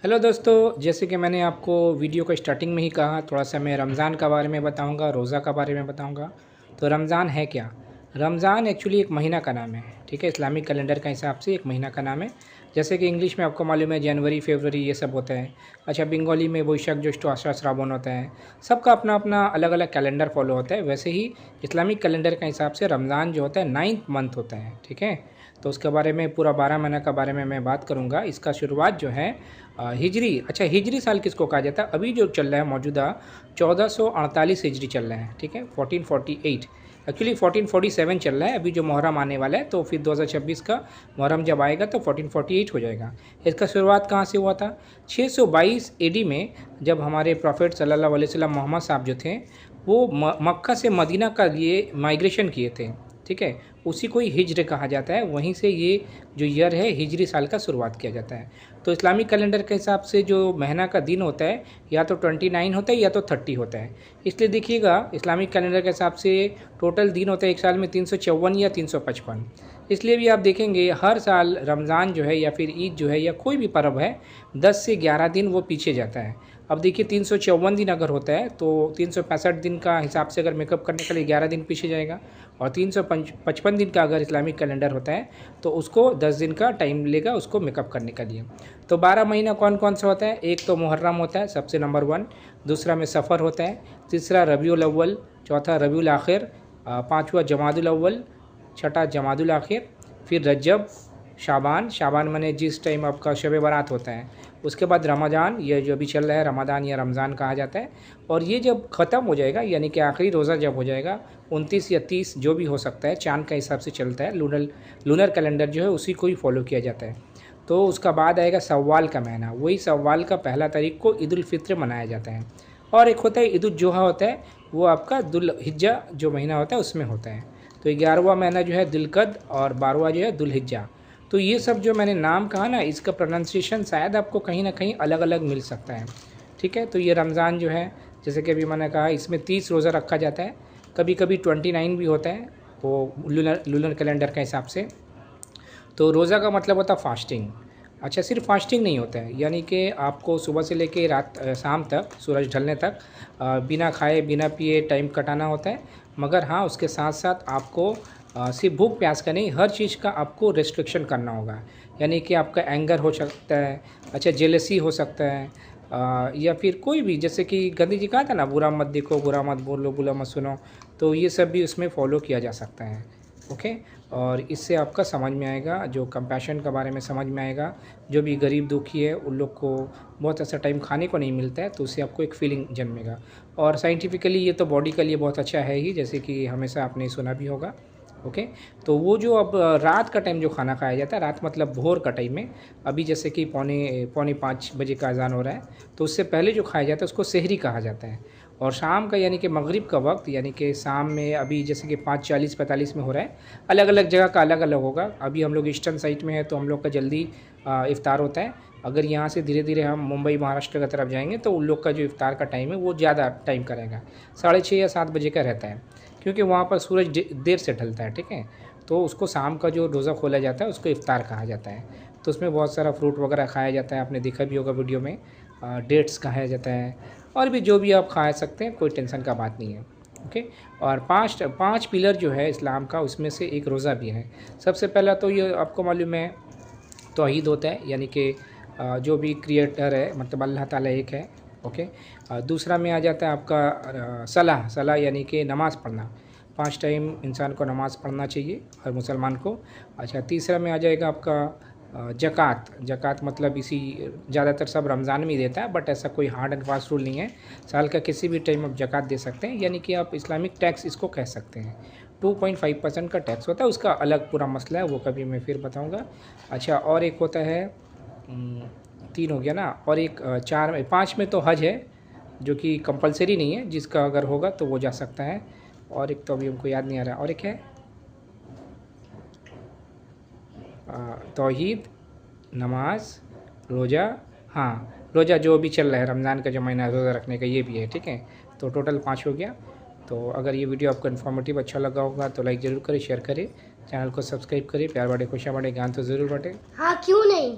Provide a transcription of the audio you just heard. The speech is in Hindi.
हेलो दोस्तों, जैसे कि मैंने आपको वीडियो को स्टार्टिंग में ही कहा, थोड़ा सा मैं रमज़ान का बारे में बताऊंगा, रोज़ा का बारे में बताऊंगा। तो रमज़ान है क्या? रमज़ान एक्चुअली एक महीना का नाम है, ठीक है। इस्लामिक कैलेंडर का हिसाब से एक महीना का नाम है। जैसे कि इंग्लिश में आपको मालूम है जनवरी, फरवरी ये सब होता है। अच्छा, बंगाली में वैशाख, ज्येष्ठ, आषाढ़, श्रावण होता है। सबका अपना अपना अलग अलग कैलेंडर फॉलो होता है। वैसे ही इस्लामिक कैलेंडर के हिसाब से रमज़ान जो होता है 9th मंथ होता है, ठीक है। तो उसके बारे में पूरा 12 महीना का बारे में मैं बात करूँगा। इसका शुरुआत जो है हिजरी, अच्छा हिजरी साल किसको कहा जाता है? अभी जो चल रहा है मौजूदा 1448 हिजरी चल रहा है, ठीक है। 1448 एक्चुअली 1447 चल रहा है अभी जो मुहर्रम आने वाला है। तो फिर 2026 का मुहर्रम जब आएगा तो 1448 हो जाएगा। इसका शुरुआत कहाँ से हुआ था? 622 एडी में, जब हमारे प्रॉफिट सल्लल्लाहु अलैहि वसल्लम मोहम्मद साहब जो थे वो मक्का से मदीना का लिए माइग्रेशन किए थे, ठीक है। उसी को ही हिज्र कहा जाता है। वहीं से ये जो ईयर है हिजरी साल का शुरुआत किया जाता है। तो इस्लामिक कैलेंडर के हिसाब से जो महीना का दिन होता है या तो 29 होता है या तो 30 होता है। इसलिए देखिएगा इस्लामिक कैलेंडर के हिसाब से टोटल दिन होता है एक साल में 354 या 355। इसलिए भी आप देखेंगे हर साल रमज़ान जो है या फिर ईद जो है या कोई भी पर्व है 10 से 11 दिन वो पीछे जाता है। अब देखिए 354 दिन अगर होता है तो 365 दिन का हिसाब से अगर मेकअप करने के लिए 11 दिन पीछे जाएगा, और 355 दिन का अगर इस्लामिक कैलेंडर होता है तो उसको 10 दिन का टाइम लेगा उसको मेकअप करने के लिए। तो 12 महीना कौन कौन सा होता है? एक तो मुहर्रम होता है सबसे नंबर 1, दूसरा में सफ़र होता है, तीसरा रबीउल अव्वल, चौथा रबीउल आखिर, पाँचवा जमादुल अव्वल, छठा जमादुल आखिर, फिर रजब, शाबान। शाबान माने जिस टाइम आपका शब बारात होता है। उसके बाद रमज़ान, ये जो अभी चल रहा है रमज़ान या रमज़ान कहा जाता है। और ये जब ख़त्म हो जाएगा यानी कि आखिरी रोज़ा जब हो जाएगा 29 या 30 जो भी हो सकता है, चाँद का हिसाब से चलता है। लूनर कैलेंडर जो है उसी को ही फॉलो किया जाता है। तो उसका बाद आएगा सव्वाल का महीना। वही सव्वाल का पहला तारीख को ईद उल फित्र मनाया जाता है। और एक होता है ईद उल जुहा होता है, वो आपका दुल्हिज्जा जो महीना होता है उसमें होता है। तो 11वां महीना जो है दिलकद और 12वां जो है दुल्हिज्जा। तो ये सब जो मैंने नाम कहा ना, इसका प्रोनाउंसिएशन शायद आपको कहीं ना कहीं अलग अलग मिल सकता है, ठीक है। तो ये रमज़ान जो है जैसे कि अभी मैंने कहा इसमें 30 रोज़ा रखा जाता है, कभी कभी 29 भी होता है वो लूनर कैलेंडर के हिसाब से। तो रोज़ा का मतलब होता है फास्टिंग। अच्छा, सिर्फ फास्टिंग नहीं होता है, यानी कि आपको सुबह से लेके रात शाम तक, सूरज ढलने तक बिना खाए बिना पिए टाइम कटाना होता है। मगर हाँ, उसके साथ साथ आपको सिर्फ भूख प्यास का नहीं, हर चीज़ का आपको रेस्ट्रिक्शन करना होगा। यानी कि आपका एंगर हो सकता है, अच्छा जेलसी हो सकता है, या फिर कोई भी, जैसे कि गांधी जी कहा था ना, बुरा मत देखो, बुरा मत बोलो, बुरा मत सुनो। तो ये सब भी उसमें फॉलो किया जा सकता है, ओके। और इससे आपका समझ में आएगा, जो कंपैशन के बारे में समझ में आएगा। जो भी गरीब दुखी है उन लोग को बहुत ऐसा टाइम खाने को नहीं मिलता है, तो उससे आपको एक फीलिंग जन्मेगा। और साइंटिफिकली ये तो बॉडी के लिए बहुत अच्छा है ही, जैसे कि हमेशा आपने सुना भी होगा, ओके। तो वो जो अब रात का टाइम जो खाना खाया जाता है, रात मतलब भोर का टाइम में, अभी जैसे कि पौने 5 बजे का अज़ान हो रहा है, तो उससे पहले जो खाया जाता है उसको सहरी कहा जाता है। और शाम का यानी कि मगरिब का वक्त, यानी कि शाम में अभी जैसे कि 5:40-45 में हो रहा है। अलग अलग जगह का अलग अलग होगा। अभी हम लोग ईस्टर्न साइड में है तो हम लोग का जल्दी इफ़्तार होता है। अगर यहाँ से धीरे धीरे हम मुंबई महाराष्ट्र की तरफ जाएंगे तो उन लोग का जो इफ़्तार का टाइम है वो ज़्यादा टाइम का रहेगा, 6:30 या 7 बजे का रहता है, क्योंकि वहाँ पर सूरज देर से ढलता है, ठीक है। तो उसको शाम का जो रोज़ा खोला जाता है उसको इफ़्तार कहा जाता है। तो उसमें बहुत सारा फ्रूट वगैरह खाया जाता है, आपने देखा भी होगा वीडियो में। डेट्स खाया जाता है, और भी जो भी आप खा सकते हैं, कोई टेंशन का बात नहीं है, ओके। और पाँच पिलर जो है इस्लाम का, उसमें से एक रोज़ा भी है। सबसे पहला तो ये आपको मालूम है तौहीद होता है, यानी कि जो भी क्रिएटर है मतलब अल्लाह ताला एक है, ओके। दूसरा में आ जाता है आपका सलाह यानी कि नमाज़ पढ़ना। 5 टाइम इंसान को नमाज़ पढ़ना चाहिए हर मुसलमान को। अच्छा, तीसरा में आ जाएगा आपका ज़कात मतलब इसी ज़्यादातर सब रमज़ान में ही देता है, बट ऐसा कोई हार्ड एंड फास्ट रूल नहीं है। साल का किसी भी टाइम आप ज़कात दे सकते हैं, यानी कि आप इस्लामिक टैक्स इसको कह सकते हैं। 2.5% का टैक्स होता है, उसका अलग पूरा मसला है, वो कभी मैं फिर बताऊँगा। अच्छा, और एक होता है 3 हो गया ना, और एक 5 में तो हज है जो कि कंपलसरी नहीं है, जिसका अगर होगा तो वो जा सकता है। और एक तो अभी हमको याद नहीं आ रहा, और एक है तौहीद, नमाज, रोज़ा। हाँ, रोज़ा जो भी चल रहा है रमज़ान का जो महीना रोज़ा रखने का, ये भी है, ठीक है। तो टोटल 5 हो गया। तो अगर ये वीडियो आपको इन्फॉर्मेटिव अच्छा लगा होगा तो लाइक ज़रूर करें, शेयर करें, चैनल को सब्सक्राइब करें, प्यार बांटे, खुशियाँ बांटे, ज्ञान तो ज़रूर बांटे। हाँ, क्यों नहीं।